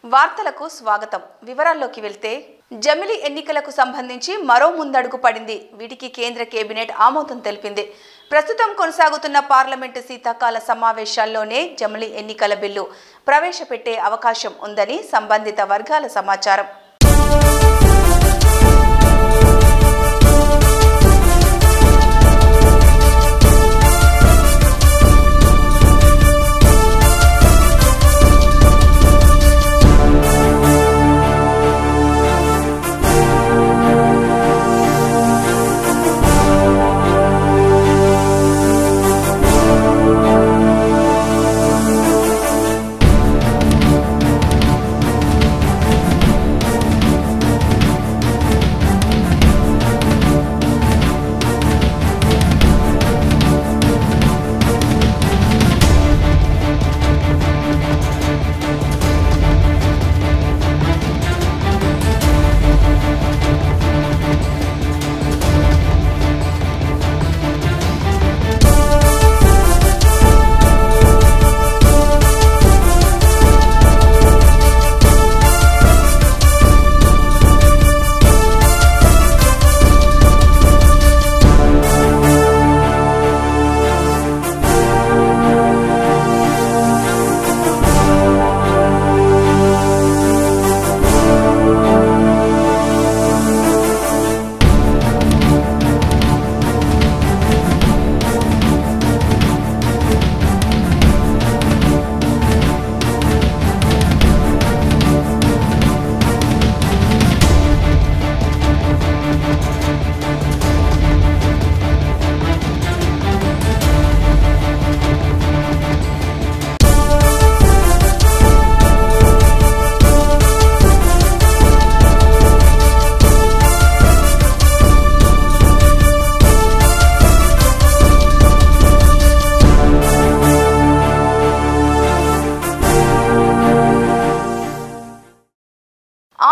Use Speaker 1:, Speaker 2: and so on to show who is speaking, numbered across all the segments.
Speaker 1: వార్తలకు స్వాగతం. వివరాల్లోకి వెళ్తే జమిలి ఎన్నికలకు సంబంధించి మరో ముందడుగు పడింది. వీటికి కేంద్ర కేబినెట్ ఆమోదం తెలిపింది. ప్రస్తుతం కొనసాగుతున్న పార్లమెంటు శీతాకాల సమావేశాల్లోనే జమిలి ఎన్నికల బిల్లు ప్రవేశపెట్టే అవకాశం ఉందని సంబంధిత వర్గాల సమాచారం.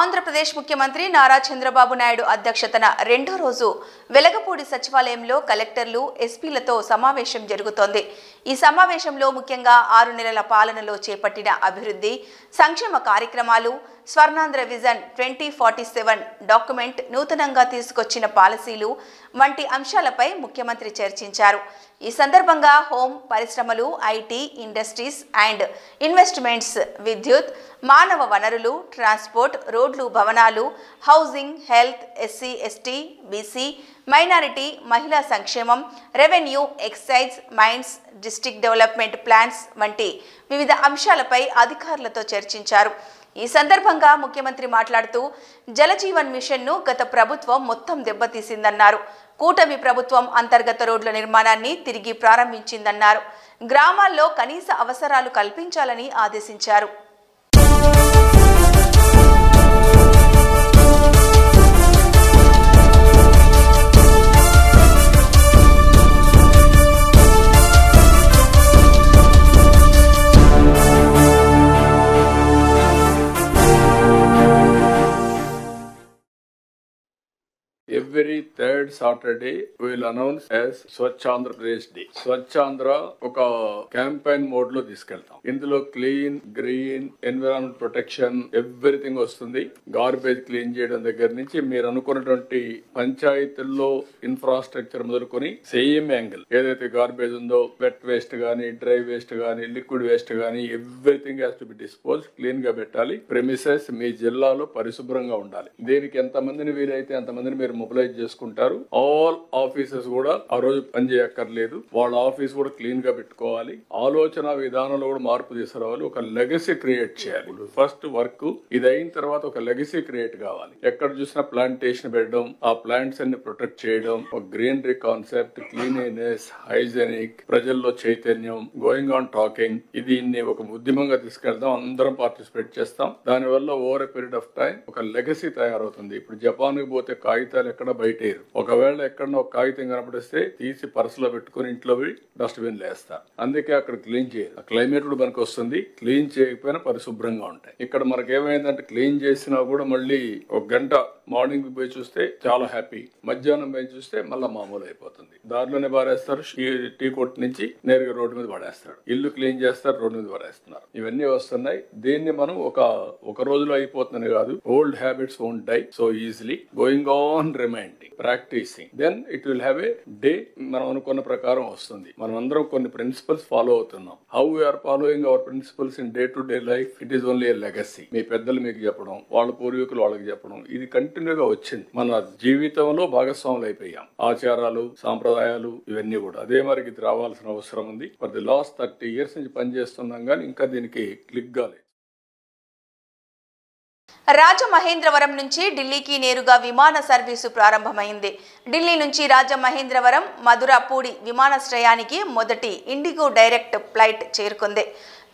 Speaker 1: ఆంధ్రప్రదేశ్ ముఖ్యమంత్రి నారా చంద్రబాబు నాయుడు అధ్యక్షతన రెండో రోజు వెలగపూడి సచివాలయంలో కలెక్టర్లు, ఎస్పీలతో సమావేశం జరుగుతోంది. ఈ సమావేశంలో ముఖ్యంగా 6 నెలల పాలనలో చేపట్టిన అభివృద్ధి, సంక్షేమ కార్యక్రమాలు, స్వర్ణాంధ్ర విజన్ 2047 డాక్యుమెంట్, నూతనంగా తీసుకొచ్చిన పాలసీలు వంటి అంశాలపై ముఖ్యమంత్రి చర్చించారు. ఈ సందర్భంగా హోం, పరిశ్రమలు, ఐటీ, ఇండస్ట్రీస్ అండ్ ఇన్వెస్ట్మెంట్స్, విద్యుత్, మానవ వనరులు, ట్రాన్స్పోర్ట్, రోడ్లు, భవనాలు, housing, health, SC, ST, BC, minority, మహిళా సంక్షేమం, revenue, excise, mines, district development plans వంటి వివిధ అంశాలపై అధికారులతో చర్చించారు. ఈ సందర్భంగా ముఖ్యమంత్రి మాట్లాడుతూ జలజీవన్ మిషన్ను గత ప్రభుత్వం మొత్తం దెబ్బతీసిందన్నారు. కూటమి ప్రభుత్వం అంతర్గత రోడ్ల నిర్మాణాన్ని తిరిగి ప్రారంభించిందన్నారు. గ్రామాల్లో కనీస అవసరాలు కల్పించాలని ఆదేశించారు.
Speaker 2: Every third Saturday we will announce as Swachh Andhra Pradesh Day. Swachh Andhra ఒక క్యాంపెయిన్ మోడ్ లో తీసుకెళ్తాం. ఇందులో clean, green, environment protection everything వస్తుంది. గార్బేజ్ క్లీన్ చేయడం దగ్గర నుంచి మీరు అనుకున్నటువంటి పంచాయతీల్లో ఇన్ఫ్రాస్ట్రక్చర్ మొదలుకొని సేమ్ యాంగిల్ ఏదైతే గార్బేజ్ ఉందో, వెట్ వేస్ట్ గానీ, డ్రై వేస్ట్ గానీ, లిక్విడ్ వేస్ట్ గానీ everything has to be dispose, clean గా పెట్టాలి. ప్రెమిసెస్ మీ జిల్లాలో పరిశుభ్రంగా ఉండాలి. దీనికి ఎంతమందిని వీలైతే అంతమందిని మీరు మొబిలైజ్ చేసుకుంటారు. ఆల్ ఆఫీసెస్ కూడా ఆ రోజు పనిచేయక్కర్లేదు, వాళ్ళ ఆఫీస్ కూడా క్లీన్ గా పెట్టుకోవాలి. ఆలోచన విధానంలో కూడా మార్పు తీసుకురావాలి. ఒక లెగసీ క్రియేట్ చేయాలి. ఫస్ట్ వర్క్ ఇది అయిన తర్వాత ఒక లెగసీ క్రియేట్ కావాలి. ఎక్కడ చూసినా ప్లాంటేషన్ పెట్టడం, ఆ ప్లాంట్స్ అన్ని ప్రొటెక్ట్ చేయడం, ఒక గ్రీనరీ కాన్సెప్ట్, క్లీనినెస్, హైజెనిక్, ప్రజల్లో చైతన్యం, గోయింగ్ ఆన్ టాకింగ్, ఇది ఒక ఉద్యమంగా తీసుకెళ్దాం. అందరం పార్టిసిపేట్ చేస్తాం. దానివల్ల over a period of time ఒక లెగసీ తయారవుతుంది. ఇప్పుడు జపాన్ కి పోతే కాగితాలు ఎక్కడ బయటేరు, చేయరు. ఒకవేళ ఎక్కడన్నా ఒక కాగితం కనపడిస్తే తీసి పర్సులో పెట్టుకుని ఇంట్లో డస్ట్బిన్ వేస్తారు. అందుకే అక్కడ క్లీన్ చేయరు. క్లైమేట్ కూడా మనకు వస్తుంది, క్లీన్ చేయకపోయినా పరిశుభ్రంగా ఉంటాయి. ఇక్కడ మనకి ఏమైందంటే క్లీన్ చేసినా కూడా మళ్ళీ ఒక గంట మార్నింగ్ పోయి చూస్తే చాలా హ్యాపీ, మధ్యాహ్నం పోయి చూస్తే మళ్ళీ మామూలు అయిపోతుంది. దారిలోనే పారేస్తారు, టీ కొట్టు నుంచి నేరుగా రోడ్డు మీద పడేస్తాడు. ఇల్లు క్లీన్ చేస్తారు, రోడ్డు మీద పడేస్తున్నారు. ఇవన్నీ వస్తున్నాయి. దీన్ని మనం ఒక రోజులో అయిపోతుందని కాదు. Old habits won't die so easily. Going on reminding, practicing, then it will have a day. మనం అనుకున్న ప్రకారం వస్తుంది. మనం అందరం కొన్ని ప్రిన్సిపల్స్ ఫాలో అవుతున్నాం. How we are following our principles in day to day life, it is only a legacy. మీ పెద్దలు మీకు చెప్పడం, వాళ్ళ పూర్వీకులు వాళ్ళకి చెప్పడం, ఇది కంటిన్యూగా వచ్చింది. మన జీవితంలో భాగస్వాములు అయిపోయాం. ఆచారాలు, సాంప్రదాయాలు ఇవన్నీ కూడా అదే మరికి ఇది రావాల్సిన అవసరం ఉంది. ఫర్ ది లాస్ట్ 30 years నుంచి పనిచేస్తున్నాం కానీ ఇంకా దీనికి క్లిక్ కాలేదు.
Speaker 1: రాజమహేంద్రవరం నుంచి ఢిల్లీకి నేరుగా విమాన సర్వీసు ప్రారంభమైంది. ఢిల్లీ నుంచి రాజమహేంద్రవరం మధురపూడి విమానాశ్రయానికి మొదటి ఇండిగో డైరెక్ట్ ఫ్లైట్ చేరుకుంది.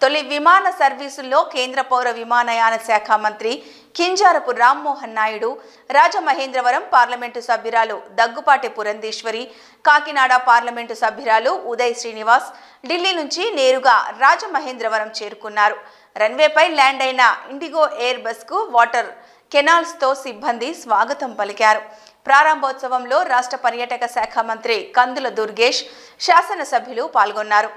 Speaker 1: తొలి విమాన సర్వీసుల్లో కేంద్ర పౌర విమానయాన శాఖ మంత్రి కింజారపు రామ్మోహన్ నాయుడు, రాజమహేంద్రవరం పార్లమెంటు సభ్యురాలు దగ్గుపాటి పురంధేశ్వరి, కాకినాడ పార్లమెంటు సభ్యురాలు ఉదయ్ శ్రీనివాస్ ఢిల్లీ నుంచి నేరుగా రాజమహేంద్రవరం చేరుకున్నారు. రన్వేపై ల్యాండ్ అయిన ఇండిగో ఎయిర్ బస్కు వాటర్ కెనాల్స్తో సిబ్బంది స్వాగతం పలికారు. ప్రారంభోత్సవంలో రాష్ట్ర పర్యాటక శాఖ మంత్రి కందుల దుర్గేష్, శాసనసభ్యులు పాల్గొన్నారు.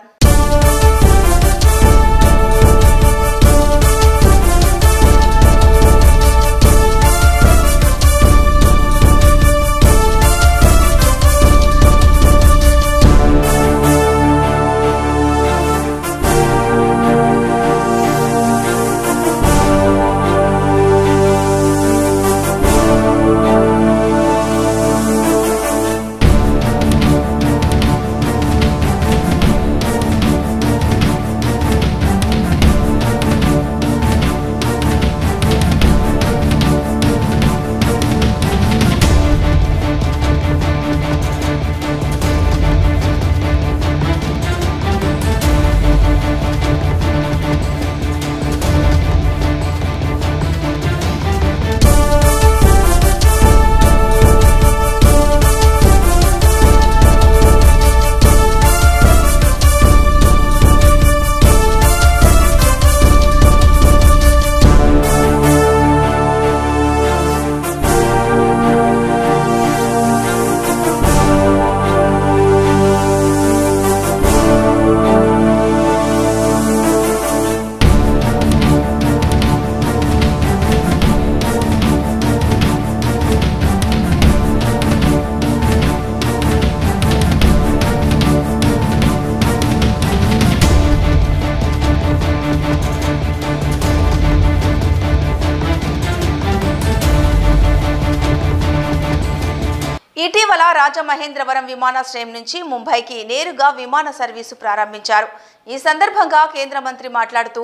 Speaker 1: ఇటీవల రాజమహేంద్రవరం విమానాశ్రయం నుంచి ముంబైకి నేరుగా విమాన సర్వీసు ప్రారంభించారు. ఈ సందర్భంగా కేంద్ర మంత్రి మాట్లాడుతూ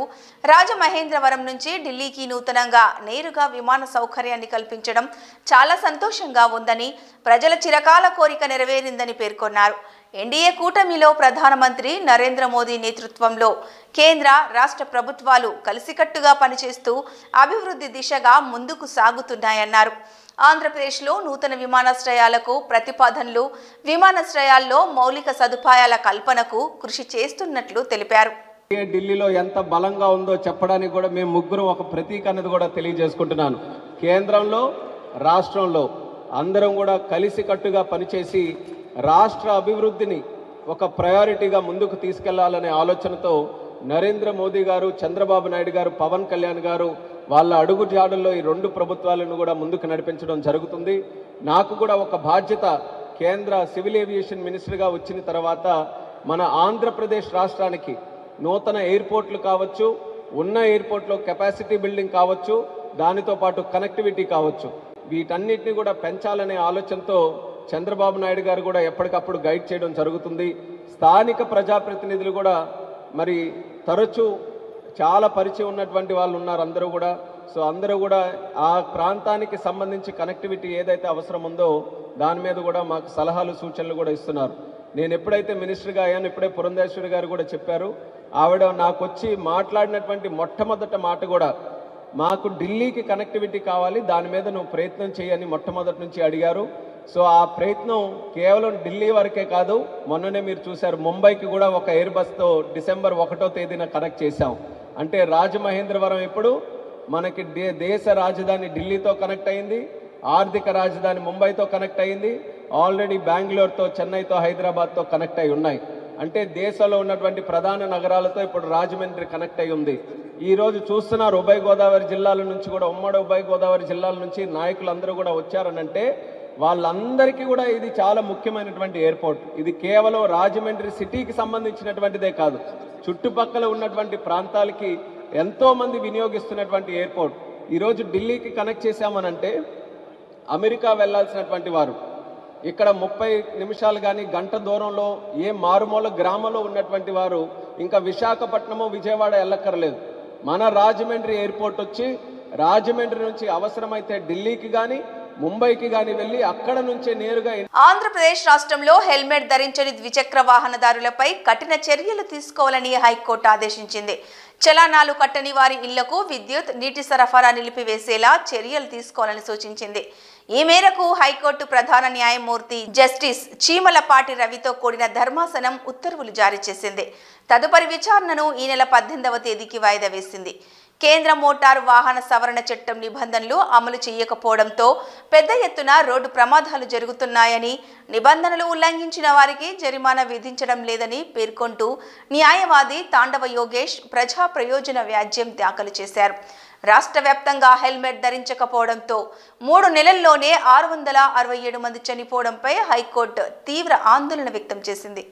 Speaker 1: రాజమహేంద్రవరం నుంచి ఢిల్లీకి నూతనంగా నేరుగా విమాన సౌకర్యాన్ని కల్పించడం చాలా సంతోషంగా ఉందని, ప్రజల చిరకాల కోరిక నెరవేరిందని పేర్కొన్నారు. ఎన్డీఏ కూటమిలో ప్రధానమంత్రి నరేంద్ర మోదీ నేతృత్వంలో కేంద్ర రాష్ట్ర ప్రభుత్వాలు కలిసికట్టుగా పనిచేస్తూ అభివృద్ధి దిశగా ముందుకు సాగుతున్నాయన్నారు. ఆంధ్రప్రదేశ్లో నూతన విమానాశ్రయాలకు ప్రతిపాదనలు, విమానాశ్రయాల్లో మౌలిక సదుపాయాల కల్పనకు కృషి చేస్తున్నట్లు తెలిపారు.
Speaker 3: ఢిల్లీలో ఎంత బలంగా ఉందో చెప్పడానికి కూడా మేము ముగ్గురు ఒక ప్రతీక అనేది కూడా తెలియజేసుకుంటున్నాను. కేంద్రంలో, రాష్ట్రంలో అందరం కూడా కలిసికట్టుగా పనిచేసి రాష్ట్ర అభివృద్ధిని ఒక ప్రయారిటీగా ముందుకు తీసుకెళ్లాలనే ఆలోచనతో నరేంద్ర మోదీ గారు, చంద్రబాబు నాయుడు గారు, పవన్ కళ్యాణ్ గారు వాళ్ళ అడుగుజాడల్లో ఈ రెండు ప్రభుత్వాలను కూడా ముందుకు నడిపించడం జరుగుతుంది. నాకు కూడా ఒక బాధ్యత, కేంద్ర సివిల్ ఏవియేషన్ మినిస్టర్గా వచ్చిన తర్వాత మన ఆంధ్రప్రదేశ్ రాష్ట్రానికి నూతన ఎయిర్పోర్ట్లు కావచ్చు, ఉన్న ఎయిర్పోర్ట్లో కెపాసిటీ బిల్డింగ్ కావచ్చు, దానితో పాటు కనెక్టివిటీ కావచ్చు, వీటన్నిటిని కూడా పెంచాలనే ఆలోచనతో చంద్రబాబు నాయుడు గారు కూడా ఎప్పటికప్పుడు గైడ్ చేయడం జరుగుతుంది. స్థానిక ప్రజాప్రతినిధులు కూడా మరి తరచూ చాలా పరిచయం ఉన్నటువంటి వాళ్ళు ఉన్నారు అందరూ కూడా. సో అందరూ కూడా ఆ ప్రాంతానికి సంబంధించి కనెక్టివిటీ ఏదైతే అవసరం ఉందో దాని మీద కూడా మాకు సలహాలు, సూచనలు కూడా ఇస్తున్నారు. నేను ఎప్పుడైతే మినిస్టర్గా అయ్యాను, ఇప్పుడే పురంధేశ్వరి గారు కూడా చెప్పారు, ఆవిడ నాకు వచ్చి మాట్లాడినటువంటి మొట్టమొదటి మాట కూడా మాకు ఢిల్లీకి కనెక్టివిటీ కావాలి, దాని మీద నువ్వు ప్రయత్నం చేయని మొట్టమొదటి నుంచి అడిగారు. సో ఆ ప్రయత్నం కేవలం ఢిల్లీ వరకే కాదు, మొన్ననే మీరు చూశారు ముంబైకి కూడా ఒక ఎయిర్ బస్తో డిసెంబర్ 1వ తేదీన కనెక్ట్ చేశాం. అంటే రాజమహేంద్రవరం ఇప్పుడు మనకి దేశ రాజధాని ఢిల్లీతో కనెక్ట్ అయింది, ఆర్థిక రాజధాని ముంబైతో కనెక్ట్ అయింది, ఆల్రెడీ బెంగళూరుతో, చెన్నైతో, హైదరాబాద్తో కనెక్ట్ అయి ఉన్నాయి. అంటే దేశంలో ఉన్నటువంటి ప్రధాన నగరాలతో ఇప్పుడు రాజమండ్రి కనెక్ట్ అయి ఉంది. ఈరోజు చూస్తున్నారు ఉభయ గోదావరి జిల్లాల నుంచి కూడా, ఉమ్మడి ఉభయ గోదావరి జిల్లాల నుంచి నాయకులందరూ కూడా వచ్చారనంటే వాళ్ళందరికీ కూడా ఇది చాలా ముఖ్యమైనటువంటి ఎయిర్పోర్ట్. ఇది కేవలం రాజమండ్రి సిటీకి సంబంధించినటువంటిదే కాదు, చుట్టుపక్కల ఉన్నటువంటి ప్రాంతాలకి ఎంతోమంది వినియోగిస్తున్నటువంటి ఎయిర్పోర్ట్. ఈరోజు ఢిల్లీకి కనెక్ట్ చేశామనంటే అమెరికా వెళ్లాల్సినటువంటి వారు ఇక్కడ 30 నిమిషాలు కానీ గంట దూరంలో ఏ మారుమూల గ్రామంలో ఉన్నటువంటి వారు ఇంకా విశాఖపట్నము, విజయవాడ వెళ్ళక్కర్లేదు. మన రాజమండ్రి ఎయిర్పోర్ట్ వచ్చి రాజమండ్రి నుంచి అవసరమైతే ఢిల్లీకి కానీ ముంబైకి కానీ వెళ్ళి అక్కడ నుంచే నేరుగా.
Speaker 1: ఆంధ్రప్రదేశ్ రాష్ట్రంలో హెల్మెట్ ధరించని ద్విచక్ర వాహనదారులపై కఠిన చర్యలు తీసుకోవాలని హైకోర్టు ఆదేశించింది. చలానాలు కట్టని వారి ఇళ్లకు విద్యుత్, నీటి సరఫరా నిలిపివేసేలా చర్యలు తీసుకోవాలని సూచించింది. ఈ మేరకు హైకోర్టు ప్రధాన న్యాయమూర్తి జస్టిస్ చీమలపాటి రవితో కూడిన ధర్మాసనం ఉత్తర్వులు జారీ చేసింది. తదుపరి విచారణను ఈ నెల 18వ తేదీకి వాయిదా వేసింది. కేంద్ర మోటారు వాహన సవరణ చట్టం నిబంధనలు అమలు చేయకపోవడంతో పెద్ద ఎత్తున రోడ్డు ప్రమాదాలు జరుగుతున్నాయని, నిబంధనలు ఉల్లంఘించిన వారికి జరిమానా విధించడం లేదని పేర్కొంటూ న్యాయవాది తాండవ యోగేష్ ప్రజా ప్రయోజన వ్యాజ్యం దాఖలు చేశారు. రాష్ట్ర వ్యాప్తంగా హెల్మెట్ ధరించకపోవడంతో 3 నెలల్లోనే 667 మంది చనిపోవడంపై హైకోర్టు తీవ్ర ఆందోళన వ్యక్తం చేసింది.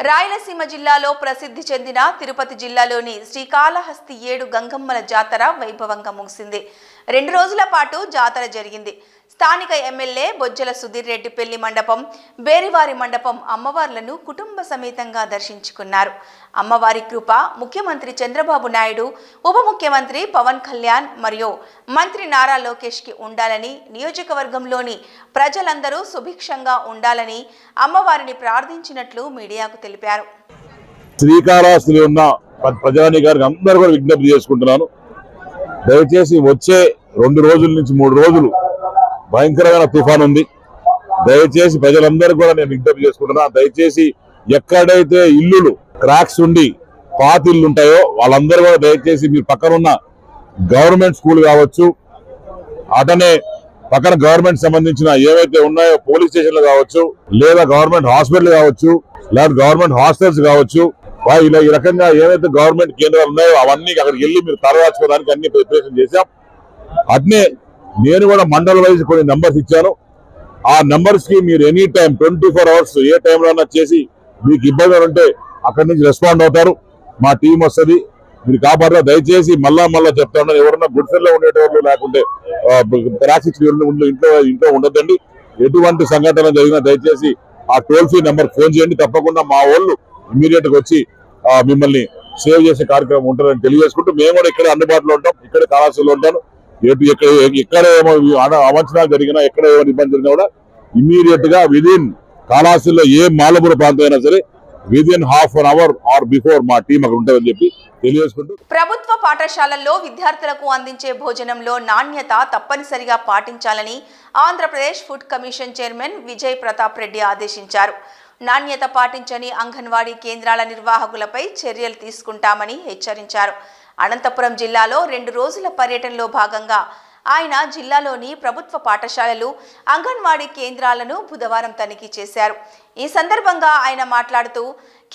Speaker 1: రాయలసీమ జిల్లాలో ప్రసిద్ధి చెందిన తిరుపతి జిల్లాలోని శ్రీకాళహస్తి 7 గంగమ్మల జాతర వైభవంగా ముగిసింది. 2 రోజుల పాటు జాతర జరిగింది. స్థానిక ఎమ్మెల్యే బొజ్జల సుధీర్ రెడ్డి పెళ్లి మండపం, బేరివారి మండపం అమ్మవార్లను కుటుంబ సమేతంగా దర్శించుకున్నారు. అమ్మవారి కృప ముఖ్యమంత్రి చంద్రబాబు నాయుడు, ఉప ముఖ్యమంత్రి పవన్ కళ్యాణ్ మరియు మంత్రి నారా లోకేష్కి ఉండాలని, నియోజకవర్గంలోని ప్రజలందరూ సుభిక్షంగా ఉండాలని అమ్మవారిని ప్రార్థించినట్లు మీడియాకు తెలిపారు.
Speaker 4: శ్రీకాళహస్తిలో ఉన్న ప్రజానీకానికి అందరూ కూడా విజ్ఞప్తి చేసుకుంటున్నాను. దయచేసి వచ్చే 2 రోజుల నుంచి 3 రోజులు భయంకరమైన తుఫాన్ ఉంది. దయచేసి ప్రజలందరూ కూడా నేను విజ్ఞప్తి చేసుకుంటున్నా, దయచేసి ఎక్కడైతే ఇల్లులు క్రాక్స్ ఉండి పాతిళ్ళు ఉంటాయో వాళ్ళందరూ కూడా దయచేసి మీరు పక్కన ఉన్న గవర్నమెంట్ స్కూల్ కావచ్చు, అటనే పక్కన గవర్నమెంట్ సంబంధించిన ఏవైతే ఉన్నాయో పోలీస్ స్టేషన్లు కావచ్చు, లేదా గవర్నమెంట్ హాస్పిటల్ కావచ్చు, లేదా గవర్నమెంట్ హాస్టల్స్ కావచ్చు, ఇలా ఈ రకంగా ఏవైతే గవర్నమెంట్ కేంద్రాలు ఉన్నాయో అవన్నీ అక్కడికి వెళ్ళి మీరు తలవాచుకోవడానికి అన్ని ప్రిపరేషన్ చేశాం. అట్నే నేను కూడా మండల్ వైజ్ కొన్ని నెంబర్స్ ఇచ్చాను. ఆ నెంబర్స్ కి మీరు ఎనీ టైం 24 అవర్స్ ఏ టైంలో చేసి మీకు ఇబ్బంది ఉంటే అక్కడి నుంచి రెస్పాండ్ అవుతారు. మా టీం వస్తుంది, మీరు కాపాడారు. దయచేసి మళ్ళా చెప్తాను, ఎవరన్నా గుడిసెల్లో ఉండేటోళ్ళు లేకుంటే ట్రాఫిక్ ఇంట్లో ఉండొద్దండి. ఎటువంటి సంఘటన జరిగినా దయచేసి ఆ టోల్ ఫ్రీ నెంబర్ ఫోన్ చేయండి. తప్పకుండా మా వాళ్ళు ఇమీడియట్ గా వచ్చి మిమ్మల్ని సేవ్ చేసే కార్యక్రమం ఉంటుందని తెలియజేసుకుంటూ మేము కూడా ఇక్కడ అందుబాటులో ఉంటాం, ఇక్కడ కళాశాలలో ఉంటాను. ఎక్కడ ఏమో అవంచనాలు జరిగినా, ఎక్కడ ఏమో ఇబ్బంది జరిగినా కూడా ఇమ్మీడియట్ గా విదిన్ కళాశాలలో ఏ మాలపుర ప్రాంతం అయినా సరే within half an hour or before మా టీం అక్కడ ఉంటుందని చెప్పి తెలియజేసుకుంటూ,
Speaker 1: ప్రభుత్వ పాఠశాలల్లో విద్యార్థులకు అందించే భోజనంలో నాణ్యత తప్పనిసరిగా పాటించాలని Andhra Pradesh food commission chairman Vijay Pratap Reddy ఆదేశించారు. నాణ్యత పాటించని అంగన్వాడీ కేంద్రాల నిర్వాహకులపై చర్యలు తీసుకుంటామని హెచ్చరించారు. అనంతపురం జిల్లాలో 2 రోజుల పర్యటనలో భాగంగా ఆయన జిల్లాలోని ప్రభుత్వ పాఠశాలలు, అంగన్వాడీ కేంద్రాలను బుధవారం తనిఖీ చేశారు. ఈ సందర్భంగా ఆయన మాట్లాడుతూ,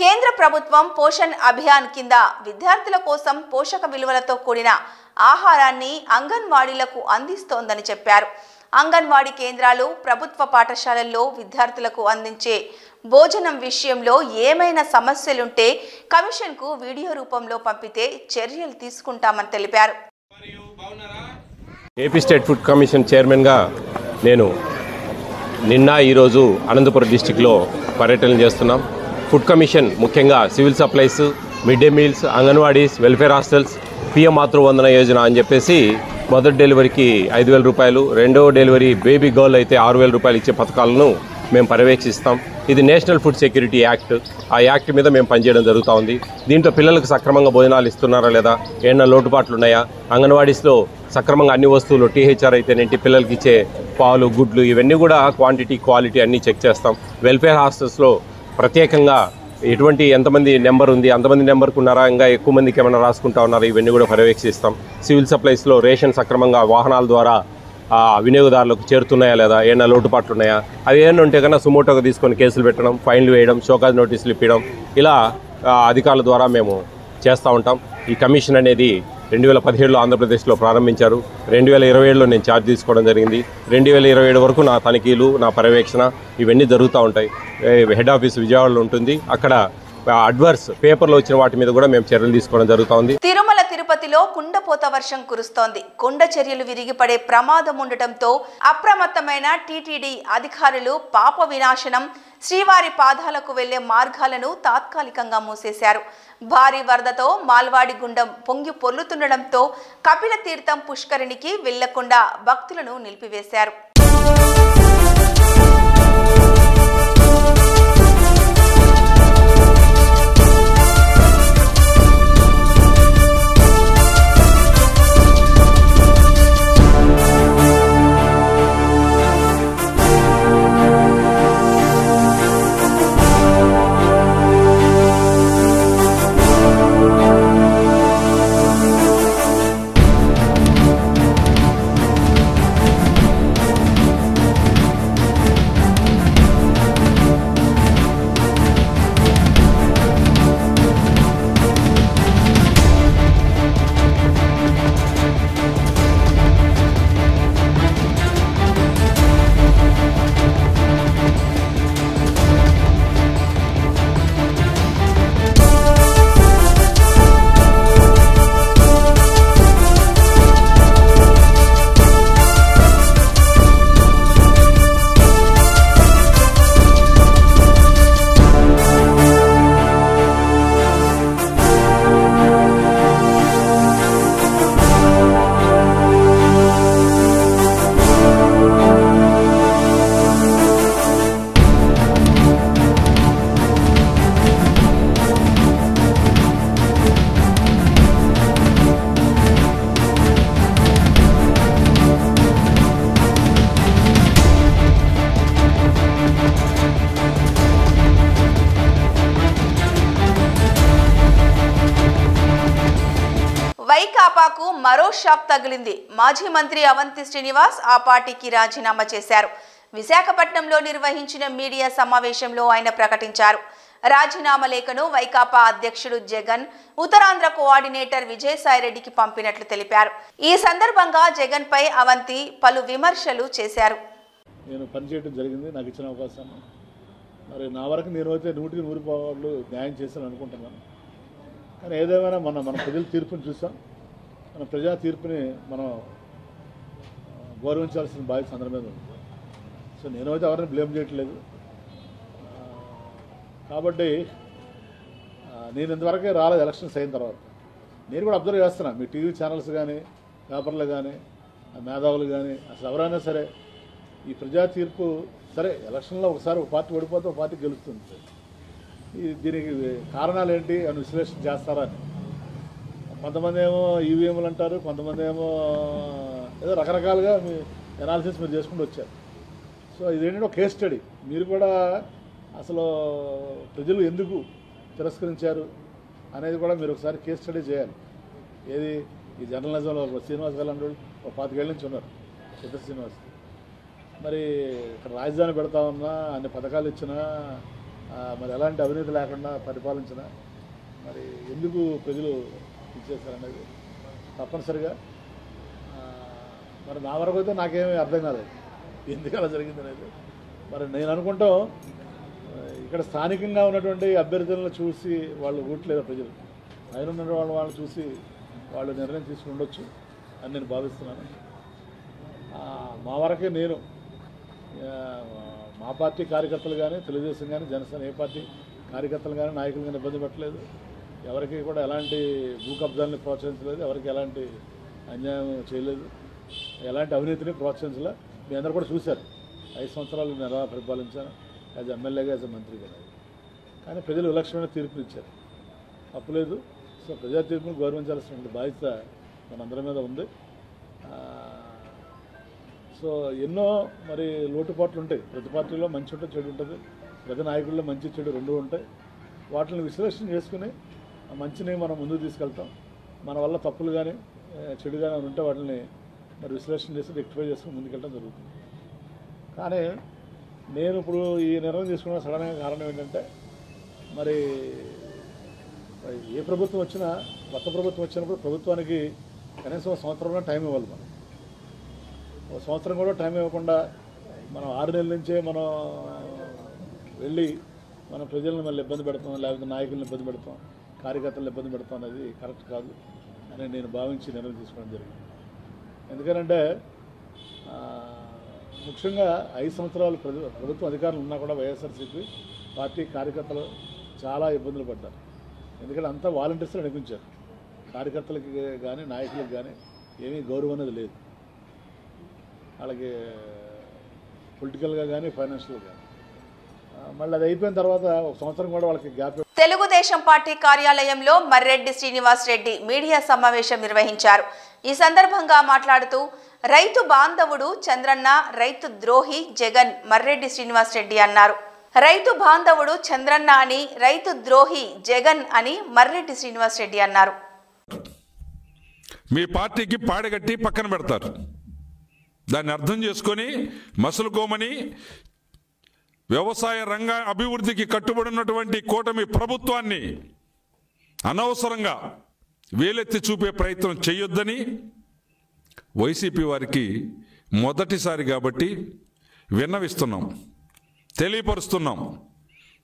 Speaker 1: కేంద్ర ప్రభుత్వం పోషణ్ అభియాన్ కింద విద్యార్థుల కోసం పోషక విలువలతో కూడిన ఆహారాన్ని అంగన్వాడీలకు అందిస్తోందని చెప్పారు. అంగన్వాడీ కేంద్రాలు, ప్రభుత్వ పాఠశాలల్లో విద్యార్థులకు అందించే భోజనం విషయంలో ఏమైనా సమస్యలుంటే కమిషన్కు వీడియో రూపంలో పంపితే చర్యలు తీసుకుంటామని తెలిపారు.
Speaker 5: ఏపీ స్టేట్ ఫుడ్ కమిషన్ చైర్మన్గా నేను ఈరోజు అనంతపురం డిస్టిక్లో పర్యటన చేస్తున్నాం. ఫుడ్ కమిషన్ ముఖ్యంగా civil supplies, mid day meals, anganwadis, welfare hostels, PM Matru Vandana Yojana అని చెప్పేసి మొదటి డెలివరీకి 5,000 రూపాయలు, రెండవ డెలివరీ బేబీ గర్ల్ అయితే 6,000 రూపాయలు ఇచ్చే పథకాలను మేము పర్యవేక్షిస్తాం. ఇది నేషనల్ ఫుడ్ సెక్యూరిటీ యాక్ట్. ఆ యాక్ట్ మీద మేము పనిచేయడం జరుగుతూ ఉంది. దీంట్లో పిల్లలకు సక్రమంగా భోజనాలు ఇస్తున్నారా లేదా, ఏమైనా లోటుపాట్లు ఉన్నాయా, అంగన్వాడీస్లో సక్రమంగా అన్ని వస్తువులు టీహెచ్ఆర్ అయితేనేంటి, పిల్లలకి ఇచ్చే పాలు, గుడ్లు ఇవన్నీ కూడా క్వాంటిటీ, క్వాలిటీ అన్నీ చెక్ చేస్తాం. వెల్ఫేర్ హాస్టల్స్లో ప్రత్యేకంగా ఎంతమంది నెంబర్ ఉంది, అంతమంది నెంబర్కి ఉన్నారా, ఇంకా ఎక్కువ మందికి ఏమైనా రాసుకుంటా ఉన్నారా, ఇవన్నీ కూడా పర్యవేక్షిస్తాం. సివిల్ సప్లైస్లో రేషన్ సక్రమంగా వాహనాల ద్వారా వినియోగదారులకు చేరుతున్నాయా లేదా, ఏమైనా లోటుపాట్లు ఉన్నాయా, అవి ఏమైనా ఉంటే కన్నా సుమోటోగా తీసుకొని కేసులు పెట్టడం, ఫైన్లు వేయడం, షోకాజ్ నోటీసులు ఇప్పడం, ఇలా అధికారుల ద్వారా మేము చేస్తూ ఉంటాం. ఈ కమిషన్ అనేది 2017లో ఆంధ్రప్రదేశ్లో ప్రారంభించారు. 2027లో నేను ఛార్జ్ తీసుకోవడం జరిగింది. 2027 వరకు నా తనిఖీలు, నా పర్యవేక్షణ ఇవన్నీ జరుగుతూ ఉంటాయి. హెడ్ ఆఫీస్ విజయవాడలో ఉంటుంది. అక్కడ అడ్వర్స్ పేపర్లో వచ్చిన వాటి మీద కూడా మేము చర్యలు తీసుకోవడం జరుగుతోంది.
Speaker 1: తిరుమల తిరుపతిలో కుండపోత వర్షం కురుస్తోంది. కొండ చర్యలు విరిగిపడే ప్రమాదం ఉండటంతో అప్రమత్తమైన టీటీడీ అధికారులు పాప వినాశనం, శ్రీవారి పాదాలకు వెళ్లే మార్గాలను తాత్కాలికంగా మూసేశారు. భారీ వరదతో మాల్వాడి గుండం పొంగి పొర్లుతుండటంతో కపిల తీర్థం పుష్కరిణికి వెళ్లకుండా భక్తులను నిలిపివేశారు. వైకాపాకు మరో షాక్ తగిలింది. మాజీ మంత్రి అవంతి శ్రీనివాస్ ఆ పార్టీకి రాజీనామా చేశారు. విశాఖపట్నంలో నిర్వహించిన మీడియా సమావేశంలో ఆయన ప్రకటించారు. రాజీనామా లేఖను వైకాపా అధ్యక్షుడు జగన్, ఉత్తరాంధ్ర కోఆర్డినేటర్ విజయసాయిరెడ్డికి పంపినట్లు తెలిపారు. ఈ సందర్భంగా జగన్ పై అవంతి పలు విమర్శలు చేశారు.
Speaker 6: నేను పనిచేయడం జరిగింది, నాకు ఇచ్చిన అవకాశాన్ని. మరి నా వరకు నేను అయితే 100% న్యాయం చేశాను అనుకుంటున్నాను. కానీ ఏదేమైనా మన ప్రజల తీర్పుని చూసాం. మన ప్రజా తీర్పుని మనం గౌరవించాల్సిన బాధ్యత అందరి మీద ఉంది. సో నేనైతే ఎవరిని బ్లేమ్ చేయట్లేదు. కాబట్టి నేను ఇంతవరకే రాలేదు ఎలక్షన్స్ అయిన తర్వాత. నేను కూడా అబ్జర్వ్ చేస్తున్నాను, మీ టీవీ ఛానల్స్ కానీ పేపర్లు కానీ మేధావులు కానీ అసలు ఎవరైనా సరే ఈ ప్రజా తీర్పు సరే ఎలక్షన్లో ఒకసారి ఒక పార్టీ ఓడిపోతే ఒక పార్టీ గెలుస్తుంది, దీనికి కారణాలు ఏంటి అని విశ్లేషణ చేస్తారని. కొంతమంది ఏమో ఈవీఎంలు అంటారు, కొంతమంది ఏమో ఏదో రకరకాలుగా మీ ఎనాలిసిస్ మీరు చేసుకుంటూ వచ్చారు. సో ఇదేంటంటే ఒక కేస్ స్టడీ. మీరు కూడా అసలు ప్రజలు ఎందుకు తిరస్కరించారు అనేది కూడా మీరు ఒకసారి కేస్ స్టడీ చేయాలి. ఏది ఈ జర్నలిజంలో శ్రీనివాస్ గారు అంటే ఒక 25 ఏళ్ళ నుంచి ఉన్నారు, చిత్ర శ్రీనివాస్. మరి ఇక్కడ రాజధాని పెడతా ఉన్నా, అన్ని పథకాలు ఇచ్చినా, మరి ఎలాంటి అవినీతి లేకుండా పరిపాలించినా మరి ఎందుకు ప్రజలు ఇచ్చేస్తారనేది తప్పనిసరిగా మరి నా వరకు అయితే నాకేమీ అర్థం కాలేదు ఎందుకు అలా జరిగింది అనేది. మరి నేను అనుకుంటాం ఇక్కడ స్థానికంగా ఉన్నటువంటి అభ్యర్థులను చూసి వాళ్ళు ఓట్లేదు ప్రజలు, ఆయన ఉన్న వాళ్ళని చూసి వాళ్ళు నిర్ణయం తీసుకుని ఉండొచ్చు అని నేను భావిస్తున్నాను. మా వరకే నేను మా పార్టీ కార్యకర్తలు కానీ తెలుగుదేశం కానీ జనసేన ఏ పార్టీ కార్యకర్తలు కానీ నాయకులు కానీ ఇబ్బంది పెట్టలేదు, ఎవరికి కూడా ఎలాంటి భూ కబ్జాలని ప్రోత్సహించలేదు, ఎవరికి ఎలాంటి అన్యాయం చేయలేదు, ఎలాంటి అవినీతిని ప్రోత్సహించలే. మీ అందరూ కూడా చూశారు 5 సంవత్సరాలు నేను ఎలా పరిపాలించాను, యాజ్ ఎమ్మెల్యేగా యాజ్ మంత్రి కూడా. కానీ ప్రజలు విలక్షణమైన తీర్పులు ఇచ్చారు, తప్పులేదు. సో ప్రజా తీర్పును గౌరవించాల్సిన బాధ్యత మనందరి మీద ఉంది. సో ఎన్నో మరి లోటుపాట్లు ఉంటాయి, ప్రతి పార్టీలో మంచి ఉంటుంది చెడు ఉంటుంది, ప్రతి నాయకుల్లో మంచి చెడు రెండు ఉంటాయి. వాటిని విశ్లేషణ చేసుకుని ఆ మంచిని మనం ముందుకు తీసుకెళ్తాం. మన వల్ల తప్పులు కానీ చెడు కానీ ఉంటే వాటిని మరి విశ్లేషణ చేసి రెక్టిఫై చేసుకుని ముందుకెళ్ళడం జరుగుతుంది. కానీ నేను ఇప్పుడు ఈ నిర్ణయం తీసుకున్న సడన్గా కారణం ఏంటంటే మరి ఏ ప్రభుత్వం వచ్చినా, కొత్త ప్రభుత్వం వచ్చినప్పుడు ప్రభుత్వానికి కనీసం 1 సంవత్సరంలో టైం ఇవ్వాలి. మనం 1 సంవత్సరం కూడా టైం ఇవ్వకుండా మనం 6 నెలల నుంచే మనం వెళ్ళి మన ప్రజలను మళ్ళీ ఇబ్బంది పెడతాం, లేకపోతే నాయకులను ఇబ్బంది పెడతాం, కార్యకర్తలను ఇబ్బంది పెడతాం అనేది కరెక్ట్ కాదు అని నేను భావించి నిర్ణయం తీసుకోవడం జరిగింది. ఎందుకంటే ముఖ్యంగా 5 సంవత్సరాలు ప్రభుత్వ అధికారులు ఉన్నా కూడా వైఎస్ఆర్సీపీ పార్టీ కార్యకర్తలు చాలా ఇబ్బందులు పడ్డారు. ఎందుకంటే అంతా వాలంటీర్స్లో నడిపించారు, కార్యకర్తలకి కానీ నాయకులకు కానీ ఏమీ గౌరవం అనేది లేదు, వాళ్ళకి పొలిటికల్గా కానీ ఫైనాన్షియల్గా కానీ. మళ్ళీ అది అయిపోయిన తర్వాత 1 సంవత్సరం కూడా వాళ్ళకి గ్యాప్.
Speaker 1: తెలుగుదేశం పార్టీ కార్యాలయంలో మర్రెడ్డి శ్రీనివాస్ రెడ్డి మీడియా సమావేశం నిర్వహించారు. ఈ సందర్భంగా మాట్లాడుతూ రైతు బాంధవుడు చంద్రన్న, రైతు ద్రోహి జగన్ మర్రెడ్డి శ్రీనివాస్ రెడ్డి అన్నారు. రైతు బాంధవుడు చంద్రన్న అని, రైతు ద్రోహి జగన్ అని మర్రెడ్డి శ్రీనివాస్ రెడ్డి అన్నారు.
Speaker 7: మీ పార్టీకి పాడగట్టి పక్కన పెడతారు, దాన్ని అర్థం చేసుకొని మసులుకోమని వ్యవసాయ రంగ అభివృద్ధికి కట్టుబడినటువంటి కూటమి ప్రభుత్వాన్ని అనవసరంగా వేలెత్తి చూపే ప్రయత్నం చేయొద్దని వైసీపీ వారికి మొదటిసారి కాబట్టి విన్నవిస్తున్నాం, తెలియపరుస్తున్నాం.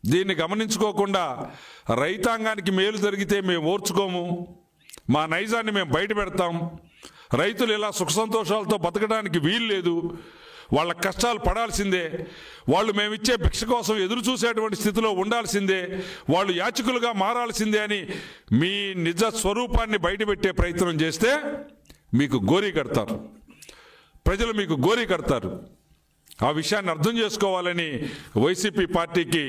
Speaker 7: దీన్ని గమనించుకోకుండా రైతాంగానికి మేలు జరిగితే మేము ఓర్చుకోము, మా నైజాన్ని మేము బయట పెడతాం, రైతులు ఇలా సుఖ సంతోషాలతో బతకడానికి వీలు లేదు, వాళ్ళ కష్టాలు పడాల్సిందే, వాళ్ళు మేమిచ్చే భిక్ష కోసం ఎదురు చూసేటువంటి స్థితిలో ఉండాల్సిందే, వాళ్ళు యాచకులుగా మారాల్సిందే అని మీ నిజ స్వరూపాన్ని బయటపెట్టే ప్రయత్నం చేస్తే మీకు గోరీ కడతారు, ప్రజలు మీకు గోరీ కడతారు. ఆ విషయాన్ని అర్థం చేసుకోవాలని వైసీపీ పార్టీకి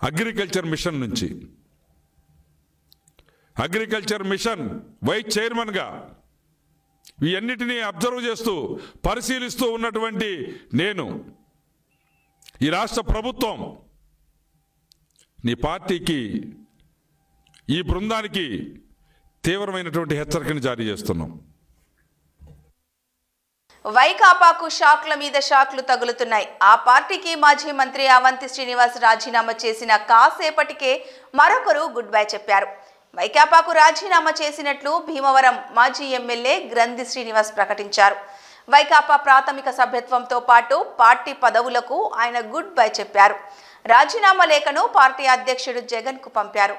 Speaker 7: అగ్రికల్చర్ మిషన్ నుంచి, అగ్రికల్చర్ మిషన్ వైస్ చైర్మన్గా ఇవన్నిటినీ అబ్జర్వ్ చేస్తూ పరిశీలిస్తూ ఉన్నటువంటి నేను, ఈ రాష్ట్ర ప్రభుత్వం నీ పార్టీకి, ఈ బృందానికి తీవ్రమైనటువంటి హెచ్చరికను జారీ చేస్తున్నాం.
Speaker 1: వైకాపాకు షాక్ల మీద షాక్లు తగులుతున్నాయి. ఆ పార్టీకి మాజీ మంత్రి అవంతి శ్రీనివాస్ రాజీనామా చేసిన కాసేపటికే మరొకరు గుడ్ బై చెప్పారు. వైకాపాకు రాజీనామా చేసినట్లు భీమవరం మాజీ ఎమ్మెల్యే గ్రంథి శ్రీనివాస్ ప్రకటించారు. వైకాపా ప్రాథమిక సభ్యత్వంతో పాటు పార్టీ పదవులకు ఆయన గుడ్ బై చెప్పారు. రాజీనామా లేఖను పార్టీ అధ్యక్షుడు జగన్ కు పంపారు.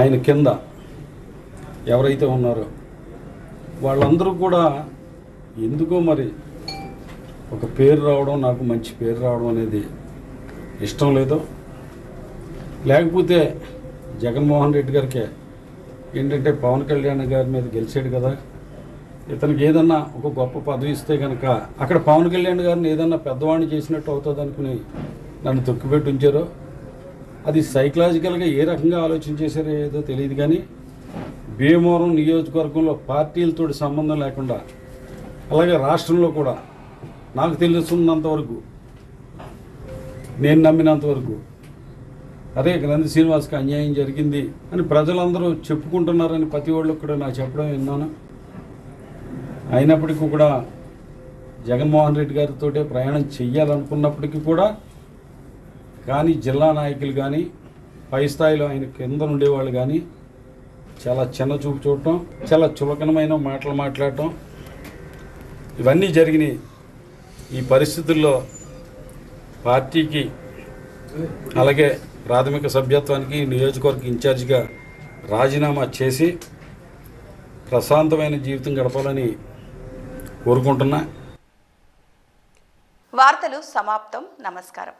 Speaker 8: ఆయన కింద ఎవరైతే ఉన్నారో వాళ్ళందరూ కూడా ఎందుకో మరి ఒక పేరు రావడం, నాకు మంచి పేరు రావడం అనేది ఇష్టం లేదు. లేకపోతే జగన్మోహన్ రెడ్డి గారికి ఏంటంటే పవన్ కళ్యాణ్ గారి మీద గెలిచాడు కదా, ఇతనికి ఏదన్నా ఒక గొప్ప పదవి ఇస్తే కనుక అక్కడ పవన్ కళ్యాణ్ గారిని ఏదన్నా పెద్దవాడిని చేసినట్టు అవుతుంది అనుకుని నన్ను తొక్కిపెట్టి ఉంచారో, అది సైకలాజికల్గా ఏ రకంగా ఆలోచన చేశారో ఏదో తెలియదు. కానీ భీమవరం నియోజకవర్గంలో పార్టీలతో సంబంధం లేకుండా, అలాగే రాష్ట్రంలో కూడా నాకు తెలుసున్నంతవరకు, నేను నమ్మినంతవరకు అరే గ్రంథి శ్రీనివాస్కి అన్యాయం జరిగింది అని ప్రజలందరూ చెప్పుకుంటున్నారని ప్రతి వాళ్ళు కూడా నాకు చెప్పడం విన్నాను. అయినప్పటికీ కూడా జగన్మోహన్ రెడ్డి గారితో ప్రయాణం చెయ్యాలనుకున్నప్పటికీ కూడా కానీ జిల్లా నాయకులు కానీ పై స్థాయిలో ఆయన కింద ఉండేవాళ్ళు కానీ చాలా చిన్న చూపు చూడటం, చాలా చులకనమైన మాటలు మాట్లాడటం ఇవన్నీ జరిగినాయి. ఈ పరిస్థితుల్లో పార్టీకి అలాగే ప్రాథమిక సభ్యత్వానికి నియోజకవర్గ ఇన్ఛార్జిగా రాజీనామా చేసి ప్రశాంతమైన జీవితం గడపాలని కోరుకుంటున్నా.
Speaker 1: వార్తలు సమాప్తం. నమస్కారం.